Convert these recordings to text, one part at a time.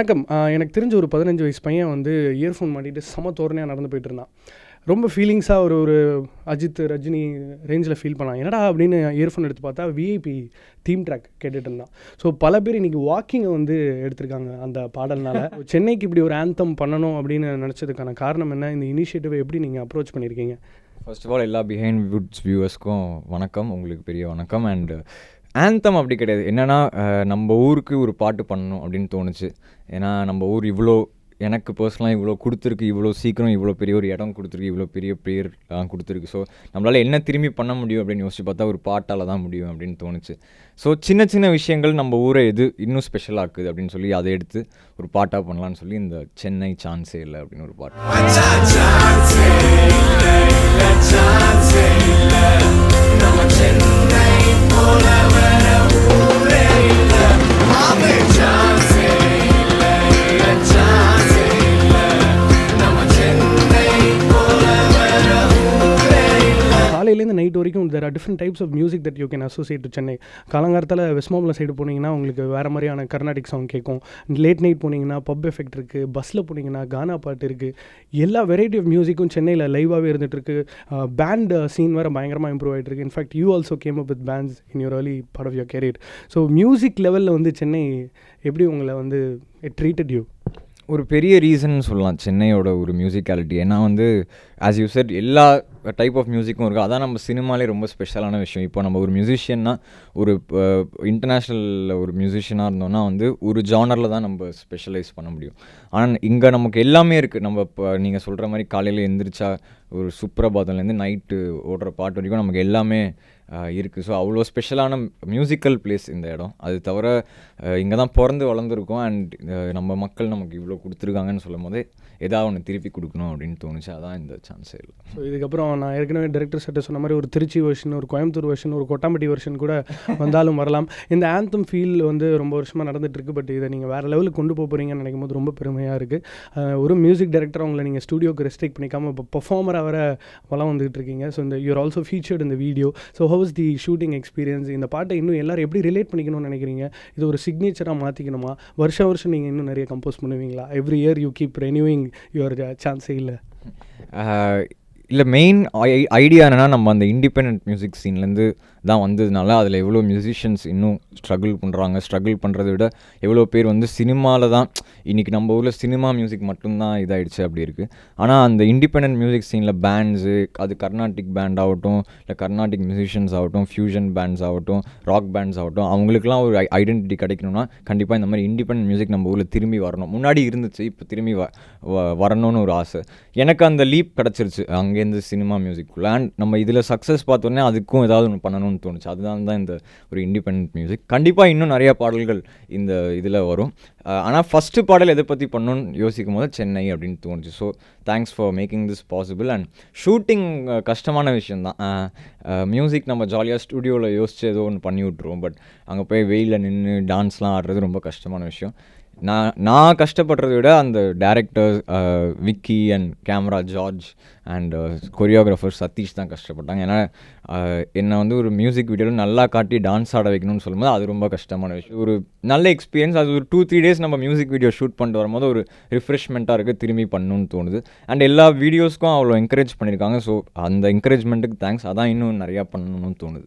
வணக்கம். எனக்கு தெரிஞ்ச ஒரு 15 வயசு பையன் வந்து இயர்ஃபோன் மாட்டிட்டு செம தோரணையாக நடந்து போயிட்டு இருந்தான். ரொம்ப ஃபீலிங்ஸாக ஒரு ஒரு அஜித், ரஜினி ரேஞ்சில் ஃபீல் பண்ணான். என்னடா அப்படின்னு இயர்ஃபோன் எடுத்து பார்த்தா விஐபி தீம் ட்ராக் கேட்டுட்டு இருந்தான். ஸோ பல பேர் இன்றைக்கி வாக்கிங்கை வந்து எடுத்திருக்காங்க அந்த பாடல்னால. சென்னைக்கு இப்படி ஒரு ஆந்தம் பண்ணணும் அப்படின்னு நினச்சதுக்கான காரணம் என்ன? இந்த இனிஷியேட்டிவை எப்படி நீங்கள் அப்ரோச் பண்ணியிருக்கீங்க? ஃபர்ஸ்ட் ஆஃப் ஆல் எல்லா பிஹைண்ட் வுட்ஸ் வியூவர்ஸ்க்கும் வணக்கம், உங்களுக்கு பெரிய வணக்கம். அண்ட் ஆந்தம் அப்படி கிடையாது. என்னென்னா நம்ம ஊருக்கு ஒரு பாட்டு பண்ணணும் அப்படின்னு தோணுச்சு. ஏன்னா நம்ம ஊர் இவ்வளோ எனக்கு பர்சனலாக இவ்வளோ கொடுத்துருக்கு, இவ்வளோ சீக்கிரம் இவ்வளோ பெரிய ஒரு இடம் கொடுத்துருக்கு, இவ்வளோ பெரிய பேர் கொடுத்துருக்கு. ஸோ நம்மளால் என்ன திரும்பி பண்ண முடியும் அப்படின்னு யோசிச்சு பார்த்தா ஒரு பாட்டால் தான் முடியும் அப்படின்னு தோணுச்சு. ஸோ சின்ன சின்ன விஷயங்கள் நம்ம ஊரை எது இன்னும் ஸ்பெஷலாக இருக்குது அப்படின்னு சொல்லி அதை எடுத்து ஒரு பாட்டாக பண்ணலான்னு சொல்லி இந்த சென்னை சான்ஸே இல்லை அப்படின்னு ஒரு பாட்டு. காலையிலேருந்து நைட் வரைக்கும் there are different types of music that you can associate to Chennai. காலங்காலத்தில் வெஸ்ட்மாம்பலம் சைடு போனீங்கன்னா உங்களுக்கு வேறு மாதிரியான கர்நாடிக் சாங் கேட்கும். லேட் நைட் போனீங்கன்னா பப் எஃபெக்ட் இருக்குது. பஸ்ஸில் போனீங்கன்னா கானா பாட்டு இருக்குது. எல்லா வெரைட்டி ஆஃப் மியூசிக்கும் சென்னையில் லைவாகவே இருந்துகிட்ருக்கு. பேண்ட் சீன் வேறு பயங்கரமாக இம்ப்ரூவ் ஆகிட்டு இருக்கு. In fact you also came up with bands in your early part of your career. So music லெவலில் வந்து சென்னை எப்படி உங்களை வந்து ட்ரீட்டட் யூ? ஒரு பெரிய ரீசன் சொல்லலாம் சென்னையோட ஒரு மியூசிக்காலிட்டி. ஏன்னா வந்து ஆஸ் யூ செட் எல்லா டைப் ஆஃப் மியூசிக்கும் இருக்குது. அதான் நம்ம சினிமாலே ரொம்ப ஸ்பெஷலான விஷயம். இப்போ நம்ம ஒரு மியூசிஷியன்னா ஒரு இன்டர்நேஷ்னல் ஒரு மியூசிஷியனாக இருந்தோம்னா வந்து ஒரு ஜானரில் தான் நம்ம ஸ்பெஷலைஸ் பண்ண முடியும். ஆனால் இங்கே நமக்கு எல்லாமே இருக்குது. நம்ம இப்போ நீங்கள் சொல்கிற மாதிரி காலையில் எழுந்திரிச்சா ஒரு சுப்ரபாதம்லேருந்து நைட்டு ஓடுற பாட்டு வரைக்கும் நமக்கு எல்லாமே இருக்குது. ஸோ அவ்வளோ ஸ்பெஷலான மியூசிக்கல் பிளேஸ் இந்த இடம். அது தவிர இங்கே தான் பிறந்து வளர்ந்துருக்கோம். அண்ட் நம்ம மக்கள் நமக்கு இவ்வளோ கொடுத்துருக்காங்கன்னு சொல்லும் போதே ஏதாவது ஒன்று திருப்பி கொடுக்கணும் அப்படின்னு தோணுச்சு. அதான் இந்த சான்ஸே இல்லை. ஸோ இதுக்கப்புறம் நான் ஏற்கனவே டைரக்டர் சட்ட சொன்ன மாதிரி ஒரு திருச்சி வெர்ஷன், ஒரு கோயம்புத்தூர் வெர்ஷன், ஒரு கொட்டாம்பட்டி வெர்ஷன் கூட வந்தாலும் வரலாம். இந்த ஆந்தம் ஃபீல் வந்து ரொம்ப வருஷமாக நடந்துகிட்ருக்கு. பட் இதை நீங்கள் வேறு லெவலுக்கு கொண்டு போக போகிறீங்கன்னு நினைக்கும் போது ரொம்ப பெருமையாக இருக்குது. ஒரு மியூசிக் டைரக்டர் அவங்களை நீங்கள் ஸ்டுடியோக்கு ரெஸ்ட்ரிக்ட் பண்ணிக்காமல் இப்போ பர்ஃபார்மராக வர வளம் வந்துகிட்டு இருக்கீங்க. ஸோ இந்த யூஆர் ஆல்சோ ஃபீச்சர்ட் இந்த video. So how is the shooting experience? இந்த பாட்டை இன்னும் எல்லோரும் எப்படி ரிலேட் பண்ணிக்கணும்னு நினைக்கிறீங்க? இது ஒரு சிக்னேச்சராக மாற்றிக்கணுமா? வருஷம் நீங்கள் இன்னும் நிறைய கம்போஸ் பண்ணுவீங்களா? Every year you keep renewing your சான்ஸே இல்லை? இல்லை, மெயின் ஐடியா என்னென்னா நம்ம அந்த இண்டிபெண்ட் மியூசிக் சீன்லேருந்து தான் வந்ததுனால அதில் எவ்வளோ மியூசிஷியன்ஸ் இன்னும் ஸ்ட்ரகிள் பண்ணுறதை விட எவ்வளோ பேர் வந்து சினிமாவில் தான் இன்றைக்கி நம்ம ஊரில் சினிமா மியூசிக் மட்டும்தான் இதாகிடுச்சு அப்படி இருக்குது. ஆனால் அந்த இண்டிபெண்ட் மியூசிக் சீனில் பேண்ட்ஸு, அது கர்நாடிக் பேண்ட் ஆகட்டும், இல்லை கர்நாடிக் மியூசிஷியன்ஸ் ஆகட்டும், ஃபியூஷன் பேண்ட்ஸ் ஆகட்டும், ராக் பேண்ட்ஸ் ஆகட்டும், அவங்களுக்குலாம் ஒரு ஐடென்டிட்டி கிடைக்கணும்னா கண்டிப்பாக இந்த மாதிரி இண்டிபெண்ட் மியூசிக் நம்ம ஊரில் திரும்பி வரணும். முன்னாடி இருந்துச்சு, இப்போ திரும்பி வரணும்னு ஒரு ஆசை. எனக்கு அந்த லீப் கிடச்சிருச்சு அங்கேருந்து சினிமா மியூசிக்குள்ளே. அண்ட் நம்ம இதில் சக்ஸஸ் பார்த்தோன்னே அதுக்கும் ஏதாவது ஒன்று பண்ணணும்னு தோணுச்சு. அதுதான் தான் இந்த ஒரு இண்டிபெண்ட் மியூசிக். கண்டிப்பாக இன்னும் நிறையா பாடல்கள் இந்த இதில் வரும். ஆனால் ஃபஸ்ட்டு பாடல் எதை பற்றி பண்ணணும்னு யோசிக்கும் போது சென்னை அப்படின்னு தோணுச்சு. So thanks for making this possible. And shooting கஷ்டமான விஷயந்தான். மியூசிக் நம்ம ஜாலியாக ஸ்டுடியோவில் யோசிச்சு ஏதோ ஒன்று பண்ணி விட்ருவோம். பட் அங்கே போய் வெயிலில் நின்று டான்ஸ்லாம் ஆடுறது ரொம்ப கஷ்டமான விஷயம். நான் கஷ்டப்படுறதை விட அந்த directors Vicky and camera George and choreographer Satish தான் கஷ்டப்பட்டாங்க. ஏன்னா என்னை வந்து ஒரு மியூசிக் வீடியோவில் நல்லா காட்டி டான்ஸ் ஆட வைக்கணும்னு சொல்லும்போது அது ரொம்ப கஷ்டமான விஷயம். ஒரு நல்ல எக்ஸ்பீரியன்ஸ். அது ஒரு 2-3 days நம்ம மியூசிக் வீடியோ ஷூட் பண்ணிட்டு வரும்போது ஒரு ரிஃப்ரெஷ்மெண்ட்டாக இருக்குது, திரும்பி பண்ணணும்னு தோணுது. அண்ட் எல்லா வீடியோஸ்க்கும் அவ்வளோ என்கரேஜ் பண்ணியிருக்காங்க. ஸோ அந்த என்கரேஜ்மெண்ட்டுக்கு தேங்க்ஸ். அதான் இன்னும் நிறையா பண்ணணும்னு தோணுது.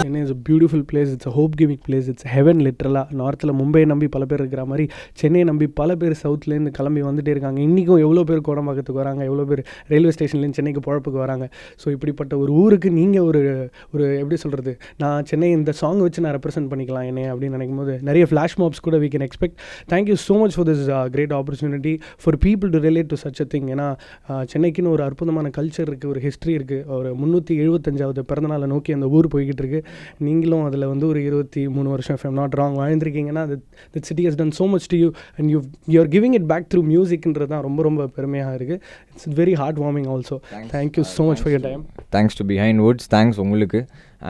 Chennai is a beautiful place. It's a hope-giving place. It's heaven literally. நார்த்தில் மும்பை நம்பி பல பேர் இருக்கிற மாதிரி சென்னை நம்பி பல பேர் சவுத்லேருந்து கிளம்பி வந்துட்டே இருக்காங்க. இன்றைக்கும் எவ்வளோ பேர் கோடம்பாக்கத்துக்கு வராங்க, எவ்வளோ பேர் ரயில்வே ஸ்டேஷன்லேருந்து சென்னைக்கு பொழப்புக்கு வராங்க. ஸோ இப்படிப்பட்ட ஒரு ஊருக்கு நீங்கள் ஒரு எப்படி சொல்கிறது, நான் சென்னை இந்த சாங் வச்சு நான் ரெப்ரசென்ட் பண்ணிக்கலாம் என்னை அப்படின்னு நினைக்கும் போது நிறைய ஃப்ளாஷ் மாப்ஸ் கூட we can expect. Thank you so much for this great opportunity for people to relate to such a thing. ஏன்னா சென்னைக்குன்னு ஒரு அற்புதமான கல்ச்சர் இருக்குது, ஒரு ஹிஸ்ட்ரி இருக்குது. ஒரு 375வது பிறந்தநாளை நோக்கி அந்த ஊர் போய்கிட்டு இருக்குது. நீங்கள் நீங்களும் அதில் வந்து ஒரு 23 வருஷம் if I'm not wrong வாழ்ந்திருக்கீங்கன்னா that city has done so much to you and you're giving it back through musicன்றது தான் ரொம்ப ரொம்ப பெருமையாக இருக்குது. It's very hard warming also. Thank you so much for your time. Thanks to behind Woods. Thanks உங்களுக்கு.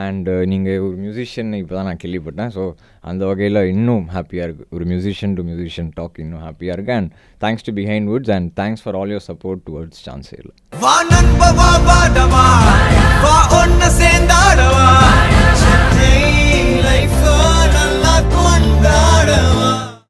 And நீங்கள் ஒரு musician இப்போ தான் நான் கேள்விப்பட்டேன். ஸோ அந்த வகையில் இன்னும் ஹாப்பியாக இருக்குது. ஒரு மியூசிஷியன் டு மியூசிஷியன் டாக் இன்னும் ஹாப்பியாக இருக்குது. And thanks to Behindwoods and thanks for all your support towards சான்சேரில்.